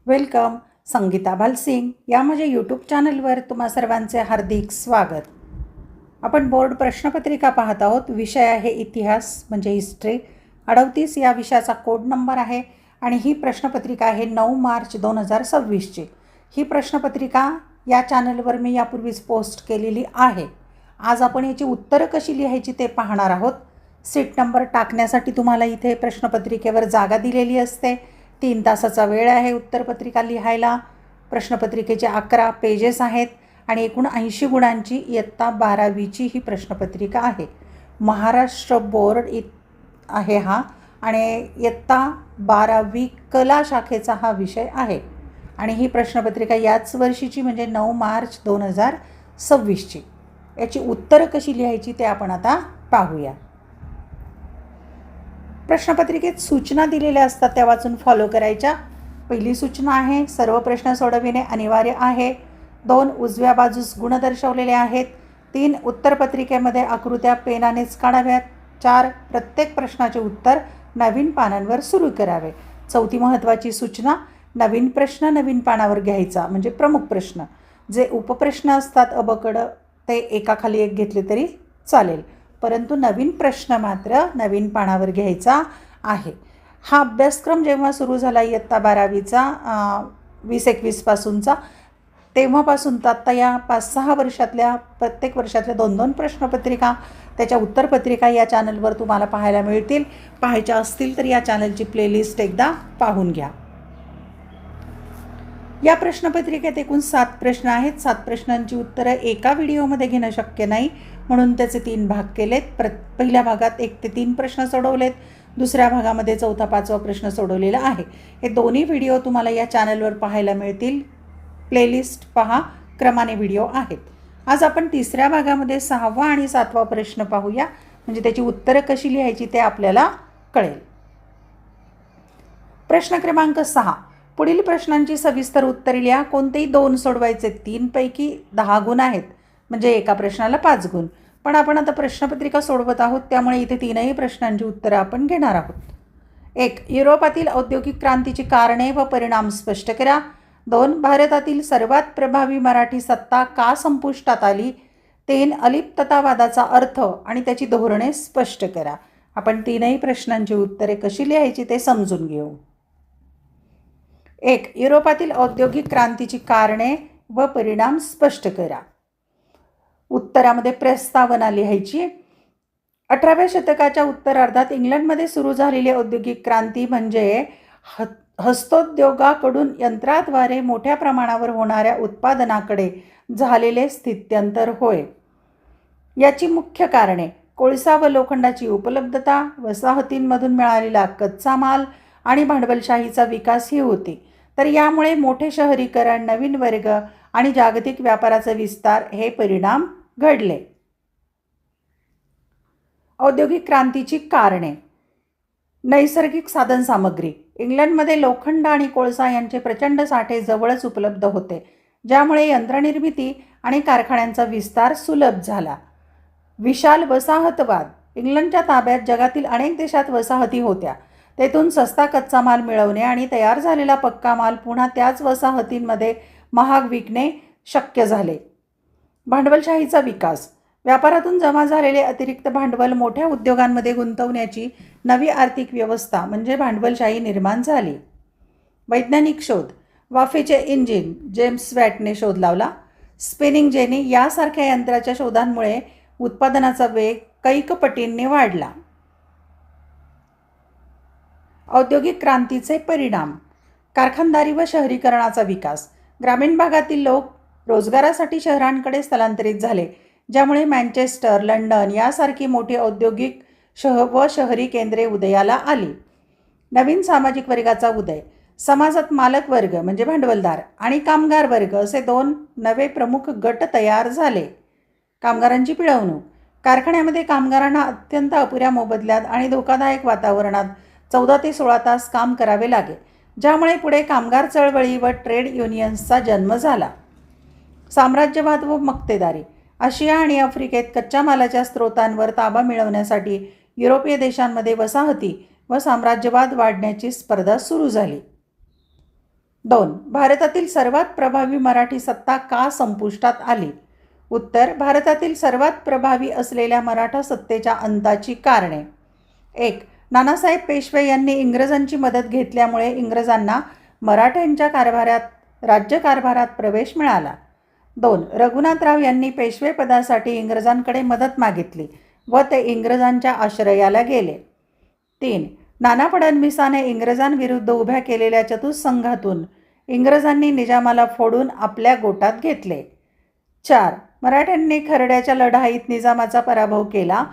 Welcome. Sangeeta Bhalsingh या माझ्या YouTube चॅनलवर तुम्हा सर्वांचे हार्दिक स्वागत. आपण बोर्ड प्रश्नपत्रिका पाहत आहोत. विषय आहे इतिहास म्हणजे हिस्ट्री. 38 या विषयाचा कोड नंबर आहे आणि ही प्रश्नपत्रिका आहे 9 मार्च 2026ची. ही प्रश्नपत्रिका या चॅनलवर मी यापूर्वीच पोस्ट केलेली आहे. आज आपण याची उत्तरं कशी लिहायची ते पाहणार आहोत. सीट नंबर टाकण्यासाठी तुम्हाला इथे प्रश्नपत्रिकेवर जागा दिलेली असते. 3 तासाचा वेळ आहे उत्तरपत्रिका लिहायला. प्रश्नपत्रिकेचे 11 पेजेस आहेत आणि एकूण 80 गुणांची इयत्ता 12वीची ही प्रश्नपत्रिका आहे. महाराष्ट्र बोर्ड आहे हा आणि इयत्ता 12वी कला शाखेचा हा विषय आहे आणि ही प्रश्नपत्रिका याच वर्षीची म्हणजे 9 मार्च 2026ची. याची उत्तरं कशी लिहायची ते आपण आता पाहूया. प्रश्नपत्रिकेत सूचना दिलेल्या असतात त्या वाचून फॉलो करायच्या. पहिली सूचना आहे सर्व प्रश्न सोडविणे अनिवार्य आहे. 2 उजव्या बाजूस गुण दर्शवलेले आहेत. 3 उत्तरपत्रिकेमध्ये आकृत्या पेनानेच काढाव्यात. 4 प्रत्येक प्रश्नाचे उत्तर नवीन पानांवर सुरू करावे. 4थी महत्त्वाची सूचना नवीन प्रश्न नवीन पानावर घ्यायचा म्हणजे प्रमुख प्रश्न. जे उपप्रश्न असतात अबकडं ते एकाखाली एक घेतले तरी चालेल, परंतु नवीन प्रश्न मात्र नवीन पानावर घ्यायचा आहे. हा अभ्यासक्रम जेव्हा सुरू झाला इयत्ता 12वीचा 2021 पासूनचा, तेव्हापासून तर आत्ता या 5-6 वर्षातल्या प्रत्येक वर्षातल्या 2-2 प्रश्नपत्रिका त्याच्या उत्तरपत्रिका या चॅनलवर तुम्हाला पाहायला मिळतील. पाहायच्या असतील तर या चॅनलची प्लेलिस्ट एकदा पाहून घ्या. या प्रश्नपत्रिकेत एकूण 7 प्रश्न आहेत. 7 प्रश्नांची उत्तरं एका व्हिडिओमध्ये घेणं शक्य नाही म्हणून त्याचे 3 भाग केलेत. पहिल्या भागात 1 ते 3 प्रश्न सोडवलेत. दुसऱ्या भागामध्ये 4था-5वा प्रश्न सोडवलेला आहे. हे दोन्ही व्हिडिओ तुम्हाला या चॅनलवर पाहायला मिळतील. प्लेलिस्ट पहा, क्रमाने व्हिडिओ आहेत. आज आपण तिसऱ्या भागामध्ये 6वा आणि 7वा प्रश्न पाहूया म्हणजे त्याची उत्तरं कशी लिहायची ते आपल्याला कळेल. प्रश्न क्रमांक 6. पुढील प्रश्नांची सविस्तर उत्तरे लिहा. कोणतेही 2 सोडवायचे. 3 पैकी 10 गुण आहेत म्हणजे एका प्रश्नाला 5 गुण. पण आपण आता प्रश्नपत्रिका सोडवत आहोत त्यामुळे इथे 3ही प्रश्नांची उत्तरं आपण घेणार आहोत. 1. युरोपातील औद्योगिक क्रांतीची कारणे व परिणाम स्पष्ट करा. 2. भारतातील सर्वात प्रभावी मराठी सत्ता का संपुष्टात आली. 3. अलिप्ततावादाचा अर्थ आणि त्याची धोरणे स्पष्ट करा. आपण 3ही प्रश्नांची उत्तरे कशी लिहायची ते समजून घेऊ. 1. युरोपातील औद्योगिक क्रांतीची कारणे व परिणाम स्पष्ट करा. उत्तरामध्ये प्रस्तावना लिहायची. 18व्या शतकाच्या उत्तरार्धात इंग्लंडमध्ये सुरू झालेली औद्योगिक क्रांती म्हणजे हस्तोद्योगाकडून यंत्राद्वारे मोठ्या प्रमाणावर होणाऱ्या उत्पादनाकडे झालेले स्थित्यंतर होय. याची मुख्य कारणे कोळसा व लोखंडाची उपलब्धता, वसाहतींमधून मिळालेला कच्चा माल आणि भांडवलशाहीचा विकास ही होती. तर यामुळे मोठे शहरीकरण, नवीन वर्ग आणि जागतिक व्यापाराचा विस्तार हे परिणाम घडले. औद्योगिक क्रांतीची कारणे. नैसर्गिक साधनसामग्री. इंग्लंडमध्ये लोखंड आणि कोळसा यांचे प्रचंड साठे जवळच उपलब्ध होते, ज्यामुळे यंत्रनिर्मिती आणि कारखान्यांचा विस्तार सुलभ झाला. विशाल वसाहतवाद. इंग्लंडच्या ताब्यात जगातील अनेक देशात वसाहती होत्या. तेथून सस्ता कच्चा माल मिळवणे आणि तयार झालेला पक्का माल पुन्हा त्याच वसाहतींमध्ये महाग विकणे शक्य झाले. भांडवलशाहीचा विकास. व्यापारातून जमा झालेले अतिरिक्त भांडवल मोठ्या उद्योगांमध्ये गुंतवण्याची नवी आर्थिक व्यवस्था म्हणजे भांडवलशाही निर्माण झाली. वैज्ञानिक शोध. वाफेचे इंजिन जेम्स वॅटने शोध लावला. स्पिनिंग जेनी यासारख्या यंत्राच्या शोधांमुळे उत्पादनाचा वेग कैक पटींनी वाढला. औद्योगिक क्रांतीचे परिणाम. कारखानदारी व शहरीकरणाचा विकास. ग्रामीण भागातील लोक रोजगारासाठी शहरांकडे स्थलांतरित झाले, ज्यामुळे मँचेस्टर, लंडन यासारखी मोठी औद्योगिक शहरी केंद्रे उदयाला आली. नवीन सामाजिक वर्गाचा उदय. समाजात मालक वर्ग म्हणजे भांडवलदार आणि कामगार वर्ग असे 2 नवे प्रमुख गट तयार झाले. कामगारांची पिळवणूक. कारखान्यामध्ये कामगारांना अत्यंत अपुऱ्या मोबदल्यात आणि धोकादायक वातावरणात 14 ते 16 तास काम करावे लागे, ज्यामुळे पुढे कामगार चळवळी व ट्रेड युनियन्सचा जन्म झाला. साम्राज्यवाद व मक्तेदारी. आशिया आणि आफ्रिकेत कच्च्या मालाच्या स्रोतांवर ताबा मिळवण्यासाठी युरोपीय देशांमध्ये वसाहती व साम्राज्यवाद वाढण्याची स्पर्धा सुरू झाली. 2. भारतातील सर्वात प्रभावी मराठी सत्ता का संपुष्टात आली? उत्तर. भारतातील सर्वात प्रभावी असलेल्या मराठा सत्तेच्या अंताची कारणे. 1. नानासाहेब पेशवे यांनी इंग्रजांची मदत घेतल्यामुळे इंग्रजांना मराठ्यांच्या राज्यकारभारात प्रवेश मिळाला. 2. रघुनाथराव यांनी पेशवेपदासाठी इंग्रजांकडे मदत मागितली व ते इंग्रजांच्या आश्रयाला गेले. 3. नाना फडणवीसाने इंग्रजांविरुद्ध उभ्या केलेल्या चतुःसंघातून इंग्रजांनी निजामाला फोडून आपल्या गोटात घेतले. 4. मराठ्यांनी खर्ड्याच्या लढाईत निजामाचा पराभव केला,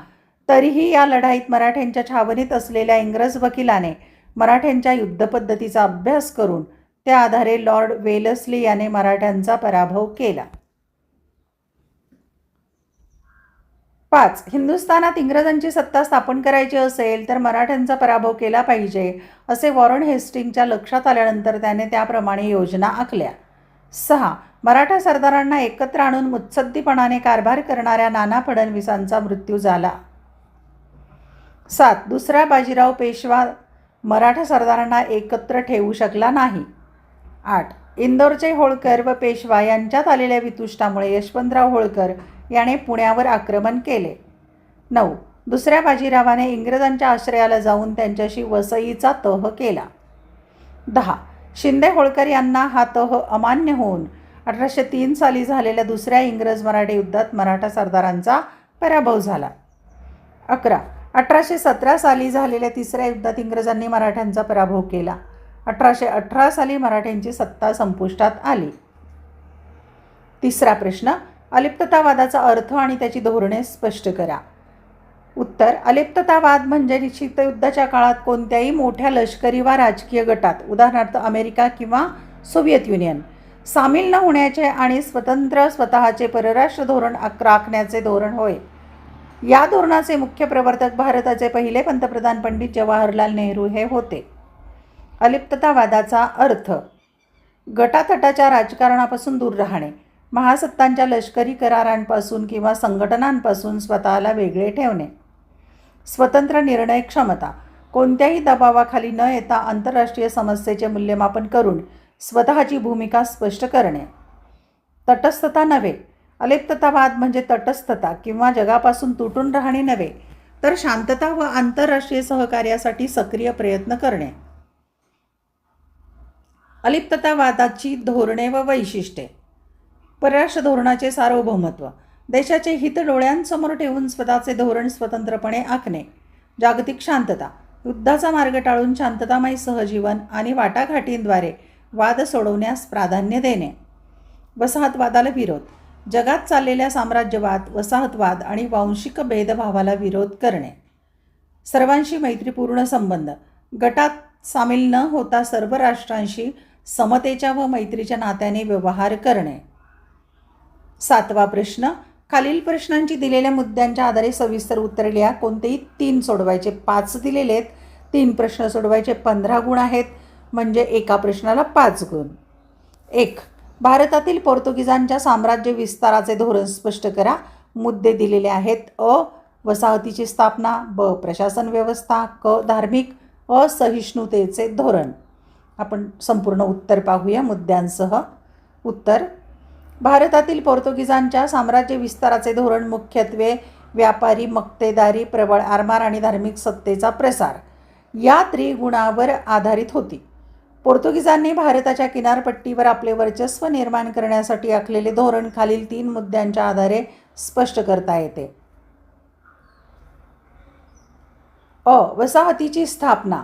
तरीही या लढाईत मराठ्यांच्या छावणीत असलेल्या इंग्रज वकिलाने मराठ्यांच्या युद्धपद्धतीचा अभ्यास करून त्या आधारे लॉर्ड वेलस्ली याने मराठ्यांचा पराभव केला. 5. हिंदुस्थानात इंग्रजांची सत्ता स्थापन करायची असेल तर मराठ्यांचा पराभव केला पाहिजे असे वॉरन हेस्टिंगच्या लक्षात आल्यानंतर त्याने त्याप्रमाणे योजना आखल्या. 6. मराठा सरदारांना एकत्र आणून मुत्सद्दीपणाने कारभार करणाऱ्या नाना फडणवीसांचा मृत्यू झाला. 7. दुसरा बाजीराव पेशवा मराठा सरदारांना एकत्र ठेवू शकला नाही. 8. इंदोरचे होळकर व पेशवा यांच्यात आलेल्या वितुष्टामुळे यशवंतराव होळकर याने पुण्यावर आक्रमण केले. 9. दुसऱ्या बाजीरावाने इंग्रजांच्या आश्रयाला जाऊन त्यांच्याशी वसईचा तह केला. 10. शिंदे होळकर यांना हा तह अमान्य होऊन 1803 साली झालेल्या दुसऱ्या इंग्रज मराठे युद्धात मराठा सरदारांचा पराभव झाला. 11. 1817 साली झालेल्या तिसऱ्या युद्धात इंग्रजांनी मराठ्यांचा पराभव केला. 1818 साली मराठ्यांची सत्ता संपुष्टात आली. तिसरा प्रश्न. अलिप्ततावादाचा अर्थ आणि त्याची धोरणे स्पष्ट करा. उत्तर. अलिप्ततावाद म्हणजे शीतयुद्धाच्या काळात कोणत्याही मोठ्या लष्करी वा राजकीय गटात, उदाहरणार्थ अमेरिका किंवा सोव्हिएत युनियन, सामील न होण्याचे आणि स्वतःचे परराष्ट्र धोरण आखण्याचे धोरण होय. या धोरणाचे मुख्य प्रवर्तक भारताचे पहिले पंतप्रधान पंडित जवाहरलाल नेहरू हे होते. अलिप्ततावादाचा अर्थ. गटातटाच्या राजकारणापासून दूर राहणे, महासत्तांच्या लष्करी करारांपासून किंवा संघटनांपासून स्वतःला वेगळे ठेवणे. स्वतंत्र निर्णय क्षमता, कोणत्याही दबावाखाली न येता आंतरराष्ट्रीय समस्येचे मूल्यमापन करून स्वतःची भूमिका स्पष्ट करणे. तटस्थता नव्हे. अलिप्ततावाद म्हणजे तटस्थता किंवा जगापासून तुटून राहणे नव्हे, तर शांतता व आंतरराष्ट्रीय सहकार्यासाठी सक्रिय प्रयत्न करणे. अलिप्ततावादाची धोरणे व वैशिष्ट्ये. परराष्ट्र धोरणाचे सार्वभौमत्व, देशाचे हित डोळ्यांसमोर ठेवून स्वतःचे धोरण स्वतंत्रपणे आखणे. जागतिक शांतता, युद्धाचा मार्ग टाळून शांततामय सहजीवन आणि वाटाघाटींद्वारे वाद सोडवण्यास प्राधान्य देणे. वसाहतवादाला विरोध, जगात चाललेल्या साम्राज्यवाद, वसाहतवाद आणि वांशिक भेदभावाला विरोध करणे. सर्वांशी मैत्रीपूर्ण संबंध, गटात सामील न होता सर्व राष्ट्रांशी समतेच्या व मैत्रीच्या नात्याने व्यवहार करणे. 7वा प्रश्न. खालील प्रश्नांची दिलेल्या मुद्द्यांच्या आधारे सविस्तर उत्तरे लिहा. कोणतेही 3 सोडवायचे. 5 दिलेले आहेत, 3 प्रश्न सोडवायचे. 15 गुण आहेत, म्हणजे एका प्रश्नाला 5 गुण. 1. भारतातील पोर्तुगीजांच्या साम्राज्य विस्ताराचे धोरण स्पष्ट करा. मुद्दे दिलेले आहेत. अ. वसाहतीची स्थापना. ब. प्रशासन व्यवस्था. क. धार्मिक असहिष्णुतेचे धोरण. आपण संपूर्ण उत्तर पाहूया मुद्द्यांसह. उत्तर. भारतातील पोर्तुगीजांच्या साम्राज्य विस्ताराचे धोरण मुख्यत्वे व्यापारी, मक्तेदारी, प्रबळ आरमार आणि धार्मिक सत्तेचा प्रसार या त्रिगुणावर आधारित होती. पोर्तुगीजांनी भारताच्या किनारपट्टीवर आपले वर्चस्व निर्माण करण्यासाठी आखलेले धोरण खालील 3 मुद्द्यांच्या आधारे स्पष्ट करता येते. अ. वसाहतीची स्थापना.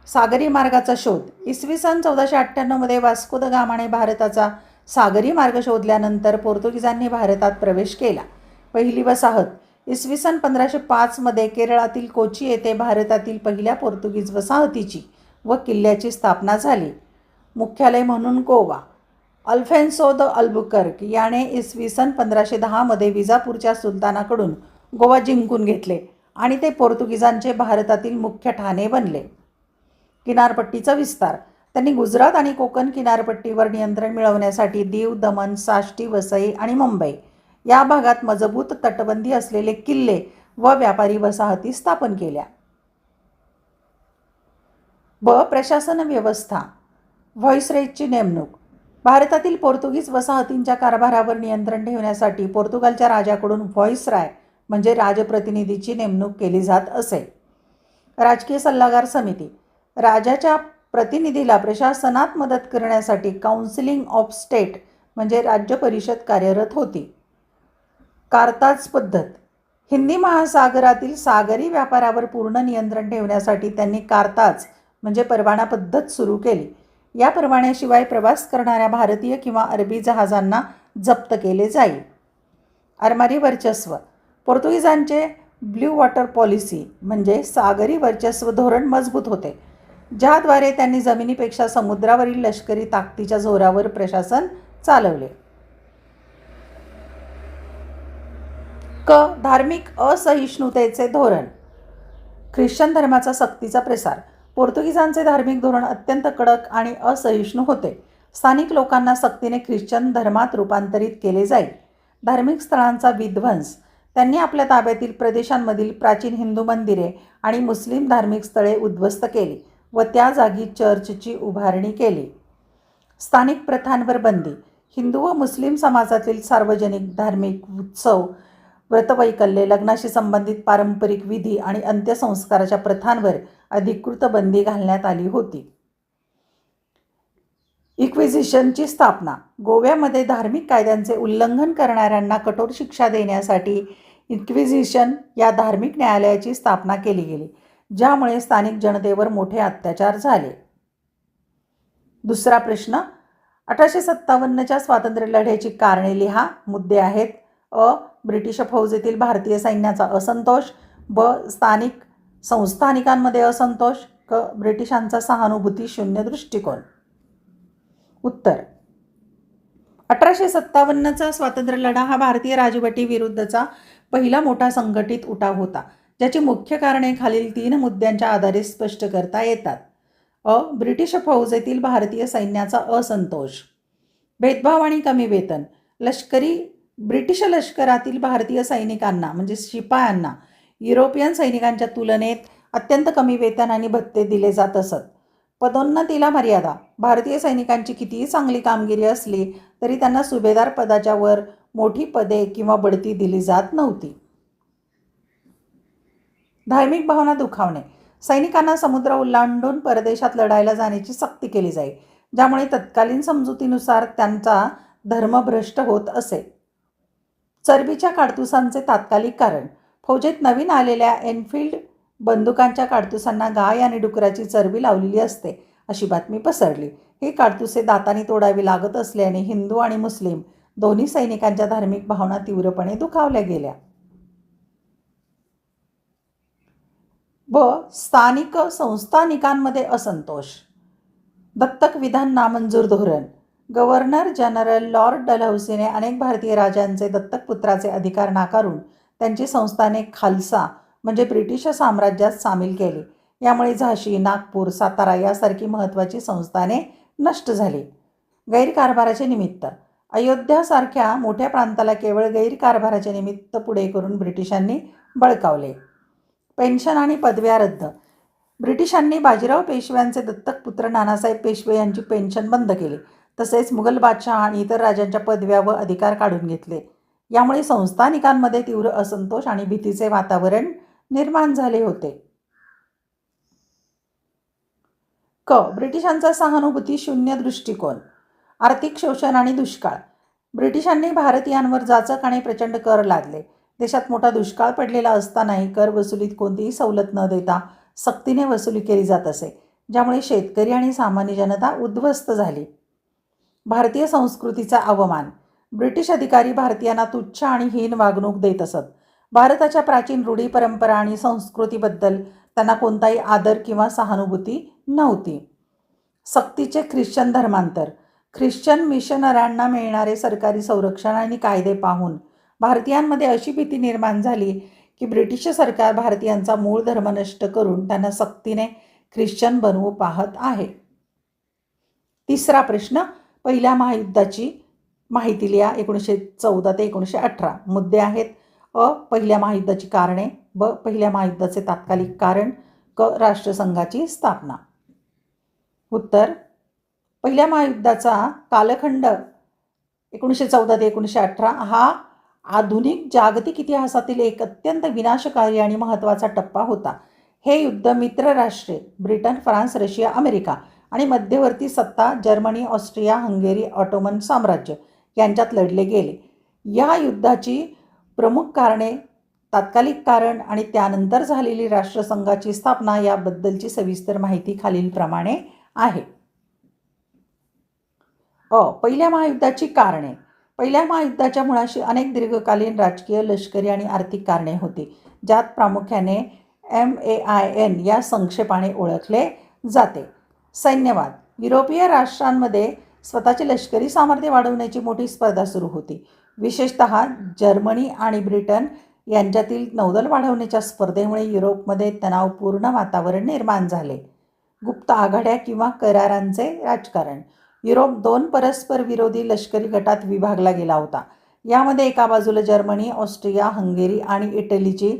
सागरी मार्गाचा शोध. इसवी सन 1498 मध्ये वास्को द गामाने भारताचा सागरी मार्ग शोधल्यानंतर पोर्तुगीजांनी भारतात प्रवेश केला. पहिली वसाहत. इसवी सन 1505 मध्ये केरळातील कोची येथे भारतातील पहिल्या पोर्तुगीज वसाहतीची व किल्ल्याची स्थापना झाली. मुख्यालय म्हणून गोवा. अल्फेन्सो द अल्बुकर्क याने इसवी सन 1510 मध्ये विजापूरच्या सुलतानाकडून गोवा जिंकून घेतले आणि ते पोर्तुगीजांचे भारतातील मुख्य ठाणे बनले. किनारपट्टीचा विस्तार. त्यांनी गुजरात आणि कोकण किनारपट्टीवर नियंत्रण मिळवण्यासाठी दीव, दमण, साष्टी, वसई आणि मुंबई या भागात मजबूत तटबंदी असलेले किल्ले व व्यापारी वसाहती स्थापन केल्या. ब. प्रशासन व्यवस्था. व्हॉइसरॉयची नेमणूक. भारतातील पोर्तुगीज वसाहतींच्या कारभारावर नियंत्रण ठेवण्यासाठी पोर्तुगालच्या राजाकडून व्हॉइसरॉय म्हणजे राजप्रतिनिधीची नेमणूक केली जात असे. राजकीय सल्लागार समिती. राजाच्या प्रतिनिधीला प्रशासनात मदत करण्यासाठी काउन्सिलिंग ऑफ स्टेट म्हणजे राज्य परिषद कार्यरत होती. कारताज पद्धत. हिंदी महासागरातील सागरी व्यापारावर पूर्ण नियंत्रण ठेवण्यासाठी त्यांनी कारताज म्हणजे परवाना पद्धत सुरू केली. या परवान्याशिवाय प्रवास करणाऱ्या भारतीय किंवा अरबी जहाजांना जप्त केले जाईल. आरमारी वर्चस्व. पोर्तुगीजांचे ब्ल्यू वॉटर पॉलिसी म्हणजे सागरी वर्चस्व धोरण मजबूत होते, ज्याद्वारे त्यांनी जमिनीपेक्षा समुद्रावरील लष्करी ताकदीच्या जोरावर प्रशासन चालवले. धार्मिक असहिष्णुतेचे धोरण. ख्रिश्चन धर्माचा सक्तीचा प्रसार. पोर्तुगीजांचे धार्मिक धोरण अत्यंत कडक आणि असहिष्णू होते. स्थानिक लोकांना सक्तीने ख्रिश्चन धर्मात रूपांतरित केले जाईल. धार्मिक स्थळांचा विध्वंस. त्यांनी आपल्या ताब्यातील प्रदेशांमधील प्राचीन हिंदू मंदिरे आणि मुस्लिम धार्मिक स्थळे उद्ध्वस्त केली व त्या जागी चर्चची उभारणी केली. स्थानिक प्रथांवर बंदी. हिंदू व मुस्लिम समाजातील सार्वजनिक धार्मिक उत्सव, व्रतवैकल्ये, लग्नाशी संबंधित पारंपरिक विधी आणि अंत्यसंस्काराच्या प्रथांवर अधिकृत बंदी घालण्यात आली होती. इक्विजिशनची स्थापना. गोव्यामध्ये धार्मिक कायद्यांचे उल्लंघन करणाऱ्यांना कठोर शिक्षा देण्यासाठी इक्विजिशन या धार्मिक न्यायालयाची स्थापना केली गेली, ज्यामुळे स्थानिक जनतेवर मोठे अत्याचार झाले. दुसरा प्रश्न. 1857च्या स्वातंत्र्य लढ्याची कारणे लिहा. मुद्दे आहेत. ब्रिटिश फौजेतील भारतीय सैन्याचा असंतोष. स्थानिक संस्थानिकांमध्ये असंतोष. ब्रिटिशांचा सहानुभूती शून्य दृष्टिकोन. उत्तर. 1857चा स्वातंत्र्य लढा हा भारतीय राजवटी विरुद्धचा पहिला मोठा संघटित उठाव होता, ज्याची मुख्य कारणे खालील 3 मुद्द्यांच्या आधारे स्पष्ट करता येतात. ब्रिटिश फौजेतील भारतीय सैन्याचा असंतोष. भेदभाव आणि कमी वेतन. ब्रिटिश लष्करातील भारतीय सैनिकांना म्हणजे शिपायांना युरोपियन सैनिकांच्या तुलनेत अत्यंत कमी वेतन आणि भत्ते दिले जात असत. पदोन्नतीला मर्यादा. भारतीय सैनिकांची कितीही चांगली कामगिरी असली तरी त्यांना सुभेदार पदाच्या वर मोठी पदे किंवा बढती दिली जात नव्हती. धार्मिक भावना दुखावणे. सैनिकांना समुद्र ओलांडून परदेशात लढायला जाण्याची सक्ती केली जाई, ज्यामुळे तत्कालीन समजुतीनुसार त्यांचा धर्म भ्रष्ट होत असे. चरबीच्या काडतुसांचे तात्कालिक कारण. फौजेत नवीन आलेल्या एनफिल्ड बंदुकांच्या काडतुसांना गाय आणि डुकराची चरबी लावलेली असते अशी बातमी पसरली. ही काडतुसे दाताने तोडावी लागत असल्याने हिंदू आणि मुस्लिम दोन्ही सैनिकांच्या धार्मिक भावना तीव्रपणे दुखावल्या गेल्या. स्थानिक संस्थानिकांमध्ये असंतोष. दत्तक विधान नामंजूर धोरण. गव्हर्नर जनरल लॉर्ड डलहौसीने अनेक भारतीय राजांचे दत्तक पुत्राचे अधिकार नाकारून त्यांची संस्थाने खालसा म्हणजे ब्रिटिश साम्राज्यात सामील केली. यामुळे झाशी, नागपूर, सातारा यासारखी महत्त्वाची संस्थाने नष्ट झाली. गैरकारभाराचे निमित्त. अयोध्यासारख्या मोठ्या प्रांताला केवळ गैरकारभाराचे निमित्त पुढे करून ब्रिटिशांनी बळकावले. पेन्शन आणि पदव्या रद्द. ब्रिटिशांनी बाजीराव पेशव्यांचे दत्तक पुत्र नानासाहेब पेशवे यांची पेन्शन बंद केली. तसेच मुघल बादशाह आणि इतर राजांच्या पदव्या व अधिकार काढून घेतले. यामुळे संस्थानिकांमध्ये तीव्र असंतोष आणि भीतीचे वातावरण निर्माण झाले होते. ब्रिटिशांचा सहानुभूती शून्य दृष्टिकोन. आर्थिक शोषण आणि दुष्काळ. ब्रिटिशांनी भारतीयांवर जाचक आणि प्रचंड कर लादले. देशात मोठा दुष्काळ पडलेला असतानाही कर वसुलीत कोणतीही सवलत न देता सक्तीने वसुली केली जात असे, ज्यामुळे शेतकरी आणि सामान्य जनता उद्ध्वस्त झाली. भारतीय संस्कृतीचा अवमान. ब्रिटिश अधिकारी भारतीयांना तुच्छ आणि हीन वागणूक देत असत. भारताच्या प्राचीन रूढी, परंपरा आणि संस्कृतीबद्दल त्यांना कोणताही आदर किंवा सहानुभूती नव्हती. सक्तीचे ख्रिश्चन धर्मांतर. ख्रिश्चन मिशनऱ्यांना मिळणारे सरकारी संरक्षण आणि कायदे पाहून भारतीयांमध्ये अशी भीती निर्माण झाली की ब्रिटिश सरकार भारतीयांचा मूळ धर्म नष्ट करून त्यांना सक्तीने ख्रिश्चन बनवू पाहत आहे. तिसरा प्रश्न. पहिल्या महायुद्धाची माहिती लिहा. 1914 ते 1918. मुद्दे आहेत. पहिल्या महायुद्धाची कारणे. पहिल्या महायुद्धाचे तात्कालिक कारण. राष्ट्रसंघाची स्थापना. उत्तर. पहिल्या महायुद्धाचा कालखंड 1914 ते 1918 हा आधुनिक जागतिक इतिहासातील एक अत्यंत विनाशकारी आणि महत्त्वाचा टप्पा होता. हे युद्ध मित्र राष्ट्रे ब्रिटन, फ्रान्स, रशिया, अमेरिका आणि मध्यवर्ती सत्ता जर्मनी, ऑस्ट्रिया, हंगेरी, ऑटोमन साम्राज्य यांच्यात लढले गेले. या युद्धाची प्रमुख कारणे, तात्कालिक कारण आणि त्यानंतर झालेली राष्ट्रसंघाची स्थापना याबद्दलची सविस्तर माहिती खालीलप्रमाणे आहे. पहिल्या महायुद्धाची कारणे. पहिल्या महायुद्धाच्या मुळाशी अनेक दीर्घकालीन राजकीय, लष्करी आणि आर्थिक कारणे होती, ज्यात प्रामुख्याने MAIN या संक्षेपाने ओळखले जाते. सैन्यवाद. युरोपीय राष्ट्रांमध्ये स्वतःचे लष्करी सामर्थ्य वाढवण्याची मोठी स्पर्धा सुरू होती. विशेषतः जर्मनी आणि ब्रिटन यांच्यातील नौदल वाढवण्याच्या स्पर्धेमुळे युरोपमध्ये तणावपूर्ण वातावरण निर्माण झाले. गुप्त आघाड्या किंवा करारांचे राजकारण. युरोप 2 परस्पर विरोधी लष्करी गटात विभागला गेला होता. यामध्ये एका बाजूला जर्मनी, ऑस्ट्रिया, हंगेरी आणि इटलीची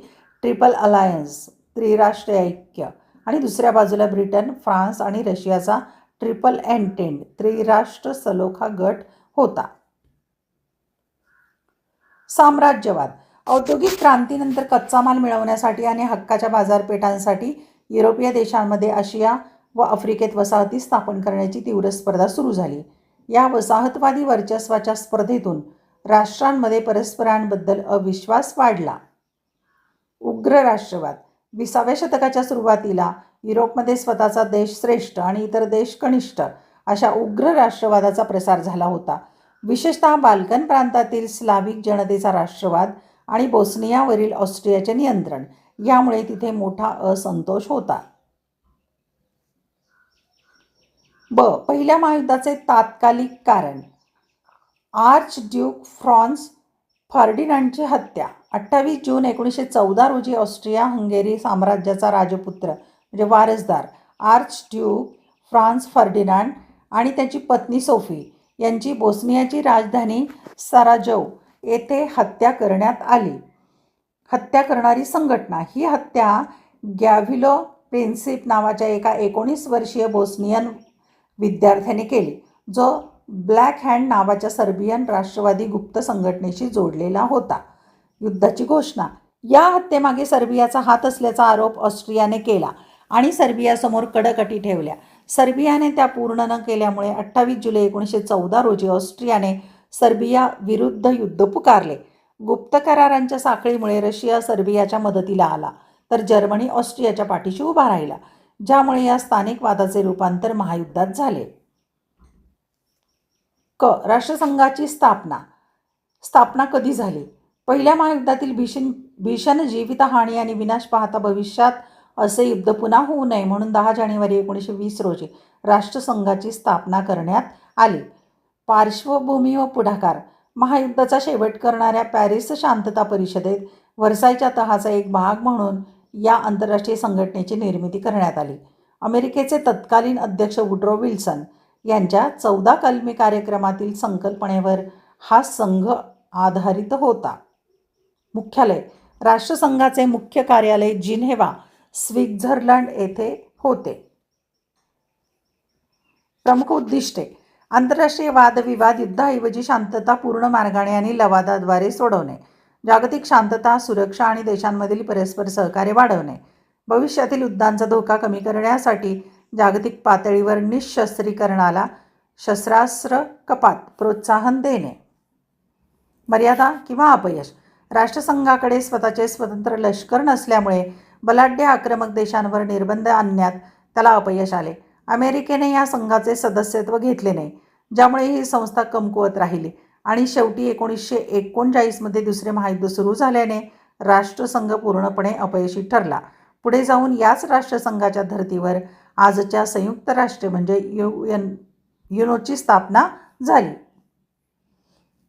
ट्रिपल अलायन्स त्रिराष्ट्रीय ऐक्य आणि दुसऱ्या बाजूला ब्रिटन, फ्रान्स आणि रशियाचा ट्रिपल एंटेंड त्रिराष्ट्र सलोखा गट होता. साम्राज्यवाद. औद्योगिक क्रांतीनंतर कच्चा माल मिळवण्यासाठी आणि हक्काच्या बाजारपेठांसाठी युरोपीय देशांमध्ये आशिया व आफ्रिकेत वसाहती स्थापन करण्याची तीव्र स्पर्धा सुरू झाली. या वसाहतवादी वर्चस्वाच्या स्पर्धेतून राष्ट्रांमध्ये परस्परांबद्दल अविश्वास वाढला. उग्र राष्ट्रवाद. 20व्या शतकाच्या सुरुवातीला युरोपमध्ये स्वतःचा देश श्रेष्ठ आणि इतर देश कनिष्ठ अशा उग्र राष्ट्रवादाचा प्रसार झाला होता. विशेषतः बाल्कन प्रांतातील स्लाविक जनतेचा राष्ट्रवाद आणि बोस्नियावरील ऑस्ट्रियाचे नियंत्रण यामुळे तिथे मोठा असंतोष होता. पहिल्या महायुद्धाचे तात्कालिक कारण. आर्च ड्यूक फ्रान्स फर्डिनांडची हत्या. 28 जून 1914 रोजी ऑस्ट्रिया हंगेरी साम्राज्याचा राजपुत्र म्हणजे वारसदार आर्च ड्यूक फ्रान्स फर्डिनांड आणि त्याची पत्नी सोफी यांची बोस्नियाची राजधानी साराजेवो येथे हत्या करण्यात आली. हत्या करणारी संघटना. ही हत्या गॅव्हिलो प्रिन्सिप नावाच्या एका 19 वर्षीय बोस्नियन विद्यार्थ्याने केली, जो ब्लॅक हँड नावाच्या सर्बियन राष्ट्रवादी गुप्त संघटनेशी जोडलेला होता. युद्धाची घोषणा. या हत्येमागे सर्बियाचा हात असल्याचा आरोप ऑस्ट्रियाने केला आणि सर्बियासमोर कडक अटी ठेवल्या. सर्बियाने त्या पूर्ण न केल्यामुळे 28 जुलै 1914 रोजी ऑस्ट्रियाने सर्बिया विरुद्ध युद्ध पुकारले. गुप्त करारांच्या साखळीमुळे रशिया सर्बियाच्या मदतीला आला, तर जर्मनी ऑस्ट्रियाच्या पाठीशी उभा राहिला, ज्यामुळे या स्थानिक वादाचे रूपांतर महायुद्धात झाले. राष्ट्रसंघाची स्थापना. स्थापना कधी झाली? पहिल्या महायुद्धातील भीषण जीवितहानी आणि विनाश पाहता भविष्यात असे युद्ध पुन्हा होऊ नये म्हणून 10 जानेवारी 1920 रोजी राष्ट्रसंघाची स्थापना करण्यात आली. पार्श्वभूमी व पुढाकार. महायुद्धाचा शेवट करणाऱ्या पॅरिस शांतता परिषदेत व्हर्सायच्या तहाचा एक भाग म्हणून या आंतरराष्ट्रीय संघटनेची निर्मिती करण्यात आली. अमेरिकेचे तत्कालीन अध्यक्ष वुड्रो विल्सन यांच्या 14 कलमी कार्यक्रमातील संकल्पनेवर हा संघ आधारित होता. मुख्यालय. राष्ट्रसंघाचे मुख्य कार्यालय जिनेव्हा, स्वित्झर्लंड येथे होते. प्रमुख उद्दिष्टे. आंतरराष्ट्रीय वादविवाद युद्धाऐवजी शांततापूर्ण मार्गाने आणि लवादाद्वारे सोडवणे. जागतिक शांतता, सुरक्षा आणि देशांमधील परस्पर सहकार्य वाढवणे. भविष्यातील युद्धांचा धोका कमी करण्यासाठी जागतिक पातळीवर निःशस्त्रीकरणाला शस्त्रास्त्र कपात प्रोत्साहन देणे. मर्यादा किंवा अपयश. राष्ट्रसंघाकडे स्वतःचे स्वतंत्र लष्कर नसल्यामुळे बलाढ्य आक्रमक देशांवर निर्बंध आणण्यात त्याला अपयश आले. अमेरिकेने या संघाचे सदस्यत्व घेतले नाही, ज्यामुळे ही संस्था कमकुवत राहिली आणि शेवटी 1939 मध्ये दुसरे महायुद्ध सुरू झाल्याने राष्ट्रसंघ पूर्णपणे अपयशी ठरला. पुढे जाऊन याच राष्ट्रसंघाच्या धर्तीवर आजच्या संयुक्त राष्ट्रे म्हणजे युनोची स्थापना झाली.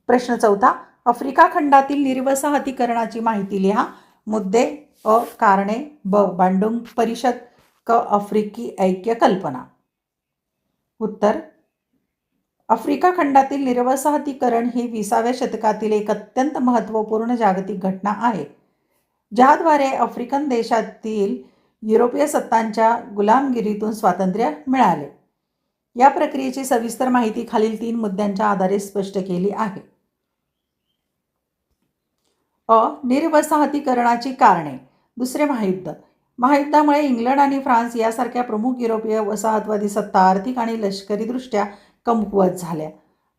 प्रश्न 4. आफ्रिका खंडातील निर्वसाहतीकरणाची माहिती लिहा. मुद्दे. कारणे. बांडुंग परिषद. आफ्रिकी ऐक्य कल्पना. उत्तर. आफ्रिका खंडातील निर्वसाहतीकरण ही 20व्या शतकातील एक अत्यंत महत्त्वपूर्ण जागतिक घटना आहे, ज्याद्वारे आफ्रिकन देशातील युरोपीय सत्तांच्या गुलामगिरीतून स्वातंत्र्य मिळाले. या प्रक्रियेची सविस्तर माहिती खालील 3 मुद्द्यांच्या आधारे स्पष्ट केली आहे. निर्वसाहतीकरणाची कारणे. दुसरे महायुद्ध. महायुद्धामुळे इंग्लंड आणि फ्रान्स यासारख्या प्रमुख युरोपीय वसाहतवादी सत्ता आर्थिक आणि लष्करीदृष्ट्या कमकुवत झाल्या.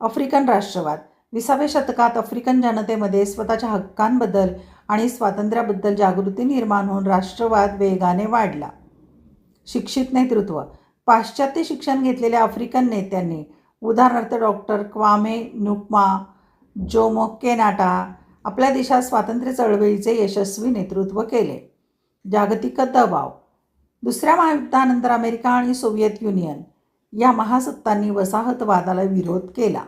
आफ्रिकन राष्ट्रवाद. 20व्या शतकात आफ्रिकन जनतेमध्ये स्वतःच्या हक्कांबद्दल आणि स्वातंत्र्याबद्दल जागृती निर्माण होऊन राष्ट्रवाद वेगाने वाढला. शिक्षित नेतृत्व. पाश्चात्य शिक्षण घेतलेल्या आफ्रिकन नेत्यांनी उदाहरणार्थ डॉक्टर क्वामे नुक्मा, जोमो केनाटा आपल्या देशात स्वातंत्र्य चळवळीचे यशस्वी नेतृत्व केले. जागतिक दबाव. दुसऱ्या महायुद्धानंतर अमेरिका आणि सोव्हिएत युनियन या महासत्तांनी वसाहतवादाला विरोध केला.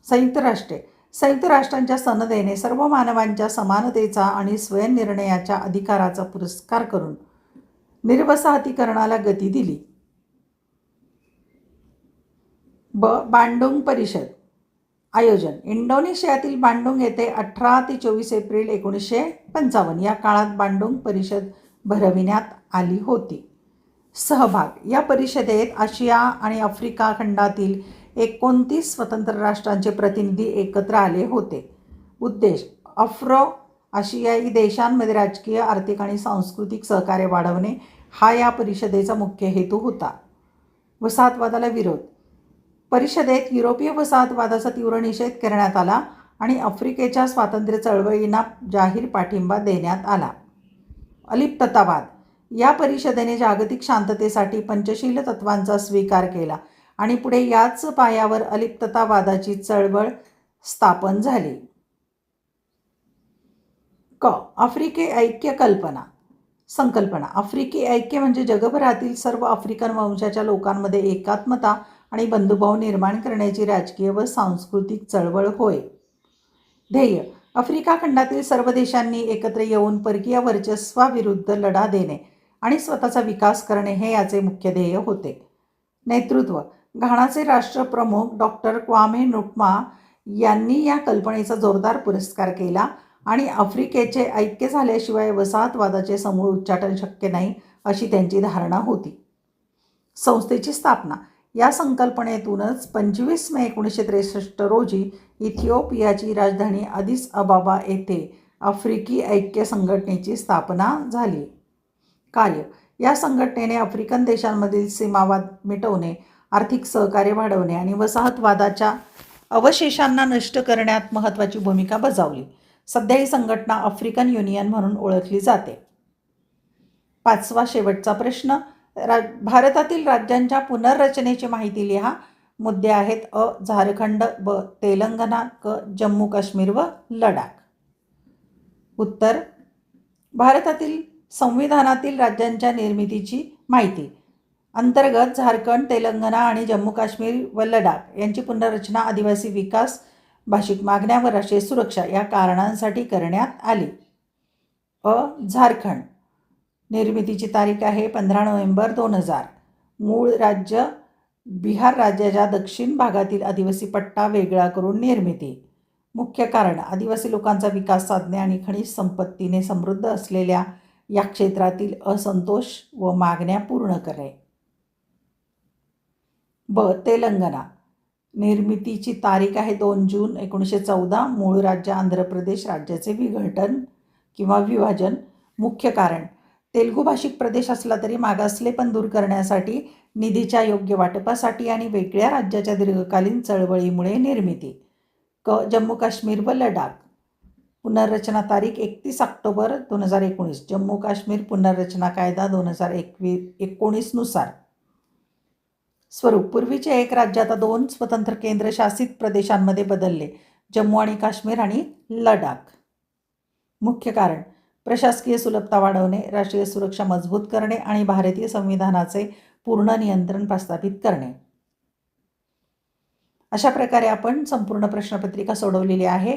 संयुक्त राष्ट्रे. संयुक्त राष्ट्रांच्या सनदेने सर्व मानवांच्या समानतेचा आणि स्वयंनिर्णयाच्या अधिकाराचा पुरस्कार करून निर्वसाहतीकरणाला गती दिली. बांडुंग परिषद. आयोजन. इंडोनेशियातील बांडुंग येथे 18 ते 24 एप्रिल 1955 या काळात बांडुंग परिषद भरविण्यात आली होती. सहभाग. या परिषदेत आशिया आणि आफ्रिका खंडातील 29 स्वतंत्र राष्ट्रांचे प्रतिनिधी एकत्र आले होते. उद्देश. आफ्रो आशियाई देशांमध्ये राजकीय, आर्थिक आणि सांस्कृतिक सहकार्य वाढवणे हा या परिषदेचा मुख्य हेतू होता. वसाहतवादाला विरोध. परिषदेत युरोपीय वसाहतवादाचा तीव्र निषेध करण्यात आला आणि आफ्रिकेच्या स्वातंत्र्य चळवळींना जाहीर पाठिंबा देण्यात आला. अलिप्ततावाद. या परिषदेने जागतिक शांततेसाठी पंचशील तत्वांचा स्वीकार केला आणि पुढे याच पायावर अलिप्ततावादाची चळवळ स्थापन झाली. आफ्रिकी ऐक्य संकल्पना. आफ्रिकी ऐक्य म्हणजे जगभरातील सर्व आफ्रिकन वंशाच्या लोकांमध्ये एकात्मता आणि बंधुभाव निर्माण करण्याची राजकीय व सांस्कृतिक चळवळ होय. ध्येय. आफ्रिका खंडातील सर्व देशांनी एकत्र येऊन परकीय वर्चस्वाविरुद्ध लढा देणे आणि स्वतःचा विकास करणे हे याचे मुख्य ध्येय होते. नेतृत्व. घानाचे राष्ट्रप्रमुख डॉक्टर क्वामे नुक्मा यांनी या कल्पनेचा जोरदार पुरस्कार केला आणि आफ्रिकेचे ऐक्य झाल्याशिवाय वसाहतवादाचे समूळ उच्चाटन शक्य नाही अशी त्यांची धारणा होती. संस्थेची स्थापना. या संकल्पनेतूनच 25 मे 1963 रोजी इथिओपियाची राजधानी अदिस अबाबा येथे आफ्रिकी ऐक्य संघटनेची स्थापना झाली. कार्य. या संघटनेने आफ्रिकन देशांमधील सीमावाद मिटवणे, आर्थिक सहकार्य वाढवणे आणि वसाहतवादाच्या अवशेषांना नष्ट करण्यात महत्त्वाची भूमिका बजावली. सध्या ही संघटना आफ्रिकन युनियन म्हणून ओळखली जाते. 5वा शेवटचा प्रश्न. भारतातील राज्यांच्या पुनर्रचनेची माहिती लिहा. मुद्दे आहेत. झारखंड, तेलंगणा, जम्मू काश्मीर व लडाख. उत्तर. भारतातील संविधानातील राज्यांच्या निर्मितीची माहिती. अंतर्गत झारखंड, तेलंगणा आणि जम्मू काश्मीर व लडाख यांची पुनर्रचना आदिवासी विकास, भाषिक मागण्या व राष्ट्रीय सुरक्षा या कारणांसाठी करण्यात आली. झारखंड. निर्मितीची तारीख आहे 15 नोव्हेंबर 2000. मूळ राज्य बिहार राज्याच्या दक्षिण भागातील आदिवासी पट्टा वेगळा करून निर्मिती. मुख्य कारण. आदिवासी लोकांचा विकास साधणे आणि खनिज संपत्तीने समृद्ध असलेल्या या क्षेत्रातील असंतोष व मागण्या पूर्ण करणे. तेलंगणा. निर्मितीची तारीख आहे 2 जून 1914. मूळ राज्य आंध्र प्रदेश राज्याचे विघटन किंवा विभाजन. मुख्य कारण. तेलुगू भाषिक प्रदेश असला तरी मागासलेपण दूर करण्यासाठी, निधीच्या योग्य वाटपासाठी आणि वेगळ्या राज्याच्या दीर्घकालीन चळवळीमुळे निर्मिती. जम्मू काश्मीर व लडाख. पुनर्रचना तारीख 31 ऑक्टोबर 2019. जम्मू काश्मीर पुनर्रचना कायदा 2019 नुसार. स्वरूप. पूर्वीचे एक राज्य आता 2 स्वतंत्र केंद्रशासित प्रदेशांमध्ये बदलले. जम्मू आणि काश्मीर आणि लडाख. मुख्य कारण. प्रशासकीय सुलभता वाढवणे, राष्ट्रीय सुरक्षा मजबूत करणे आणि भारतीय संविधानाचे पूर्ण नियंत्रण प्रस्थापित करणे. अशा प्रकारे आपण संपूर्ण प्रश्नपत्रिका सोडवलेली आहे.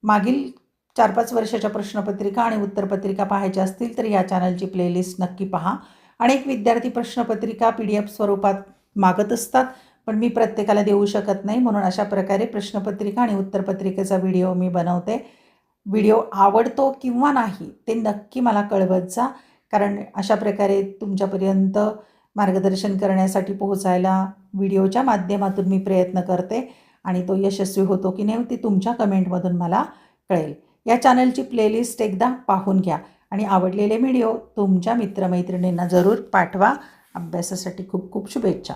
मागील 4-5 वर्षाच्या प्रश्नपत्रिका आणि उत्तरपत्रिका पाहायच्या असतील तर या चॅनलची प्लेलिस्ट नक्की पहा. अनेक विद्यार्थी प्रश्नपत्रिका PDF स्वरूपात मागत असतात, पण मी प्रत्येकाला देऊ शकत नाही, म्हणून अशा प्रकारे प्रश्नपत्रिका आणि उत्तरपत्रिकेचा व्हिडिओ मी बनवते. व्हिडिओ आवडतो किंवा नाही ते नक्की मला कळवत जा, कारण अशा प्रकारे तुमच्यापर्यंत मार्गदर्शन करण्यासाठी पोहोचायला व्हिडिओच्या माध्यमातून मी प्रयत्न करते आणि तो यशस्वी होतो की नाही ती तुमच्या कमेंटमधून मला कळेल. या चॅनलची प्लेलिस्ट एकदा पाहून घ्या आणि आवडलेले व्हिडिओ तुमच्या मित्रमैत्रिणींना जरूर पाठवा. अभ्यासासाठी खूप खूप शुभेच्छा.